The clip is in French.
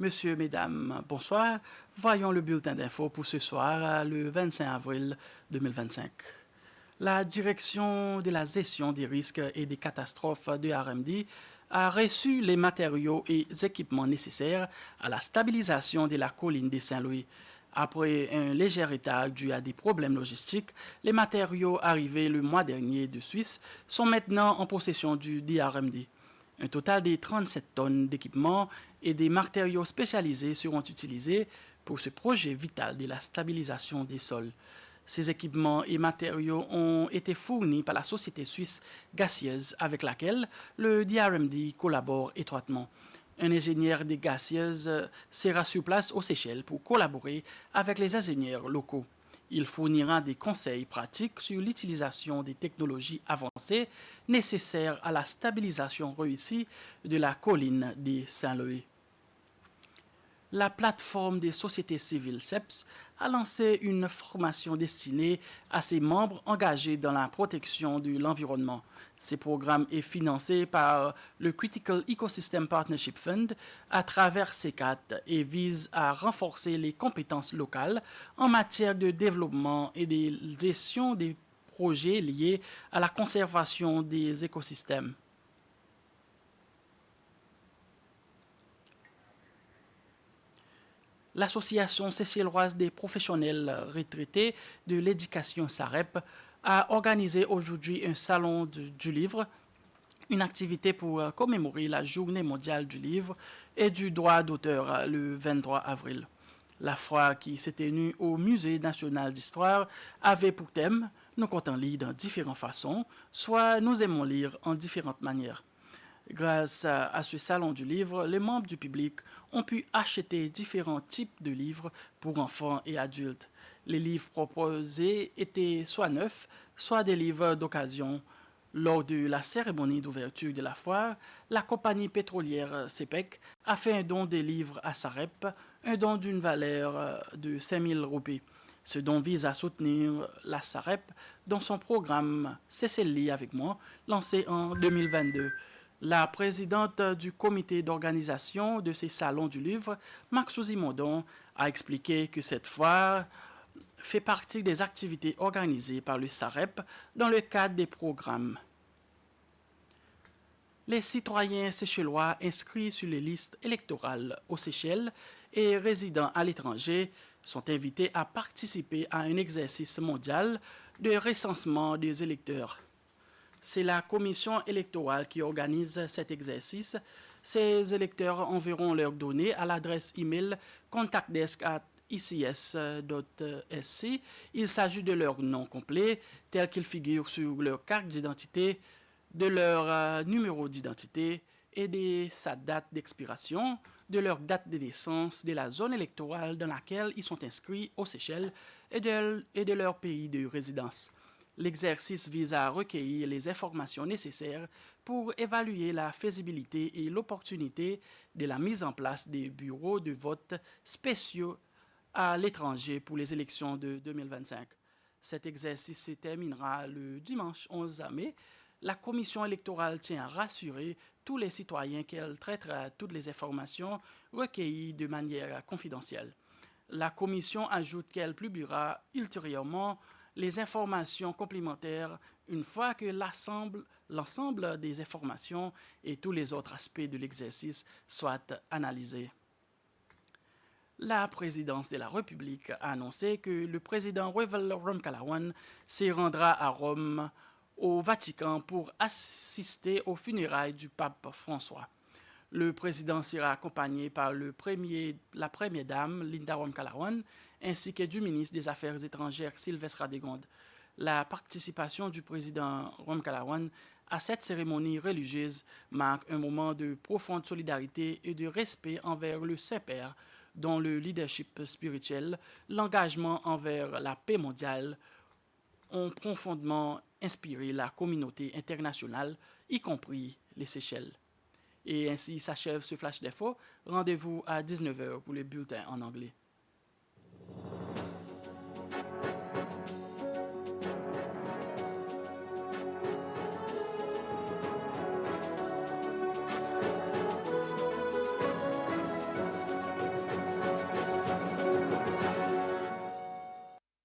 Monsieur, mesdames, bonsoir. Voyons le bulletin d'info pour ce soir, le 25 avril 2025. La direction de la gestion des risques et des catastrophes de RMD a reçu les matériaux et équipements nécessaires à la stabilisation de la colline de Saint-Louis. Après un léger retard dû à des problèmes logistiques, les matériaux arrivés le mois dernier de Suisse sont maintenant en possession du DRMD. Un total de 37 tonnes d'équipements et des matériaux spécialisés seront utilisés pour ce projet vital de la stabilisation des sols. Ces équipements et matériaux ont été fournis par la société suisse gazeuse avec laquelle le DRMD collabore étroitement. Un ingénieur des gazieuses sera sur place aux Seychelles pour collaborer avec les ingénieurs locaux. Il fournira des conseils pratiques sur l'utilisation des technologies avancées nécessaires à la stabilisation réussie de la colline de Saint-Louis. La plateforme des sociétés civiles CEPS a lancé une formation destinée à ses membres engagés dans la protection de l'environnement. Ce programme est financé par le Critical Ecosystem Partnership Fund à travers CECAT et vise à renforcer les compétences locales en matière de développement et de gestion des projets liés à la conservation des écosystèmes. L'Association seychelloise des professionnels retraités de l'éducation SAREP a organisé aujourd'hui un salon du livre, une activité pour commémorer la Journée mondiale du livre et du droit d'auteur le 23 avril. La foire qui s'est tenue au Musée national d'histoire avait pour thème « Nous comptons lire de différentes façons », soit « Nous aimons lire en différentes manières ». Grâce à ce salon du livre, les membres du public ont pu acheter différents types de livres pour enfants et adultes. Les livres proposés étaient soit neufs, soit des livres d'occasion. Lors de la cérémonie d'ouverture de la foire, la compagnie pétrolière CEPEC a fait un don de livres à SAREP, un don d'une valeur de 5 000 roupies. Ce don vise à soutenir la SAREP dans son programme Cécile avec moi, lancé en 2022. La présidente du comité d'organisation de ces salons du livre, Maxouzi Mondon, a expliqué que cette foire fait partie des activités organisées par le SAREP dans le cadre des programmes. Les citoyens séchellois inscrits sur les listes électorales aux Seychelles et résidant à l'étranger sont invités à participer à un exercice mondial de recensement des électeurs. C'est la commission électorale qui organise cet exercice. Ces électeurs enverront leurs données à l'adresse email contactdesk@ics.sc. Il s'agit de leur nom complet, tel qu'il figure sur leur carte d'identité, de leur numéro d'identité et de sa date d'expiration, de leur date de naissance, de la zone électorale dans laquelle ils sont inscrits aux Seychelles et de leur pays de résidence. L'exercice vise à recueillir les informations nécessaires pour évaluer la faisabilité et l'opportunité de la mise en place des bureaux de vote spéciaux à l'étranger pour les élections de 2025. Cet exercice se terminera le dimanche 11 mai. La commission électorale tient à rassurer tous les citoyens qu'elle traitera toutes les informations recueillies de manière confidentielle. La commission ajoute qu'elle publiera ultérieurement les informations complémentaires une fois que l'ensemble des informations et tous les autres aspects de l'exercice soient analysés. La présidence de la République a annoncé que le président Wavel Ramkalawan se rendra à Rome, au Vatican, pour assister aux funérailles du pape François. Le président sera accompagné par la première dame, Linda Ramkalawan, ainsi que du ministre des Affaires étrangères, Sylvestre Radegonde. La participation du président Ramkalawan à cette cérémonie religieuse marque un moment de profonde solidarité et de respect envers le Saint-Père, dont le leadership spirituel, l'engagement envers la paix mondiale ont profondément inspiré la communauté internationale, y compris les Seychelles. Et ainsi s'achève ce flash d'info. Rendez-vous à 19h pour le bulletin en anglais.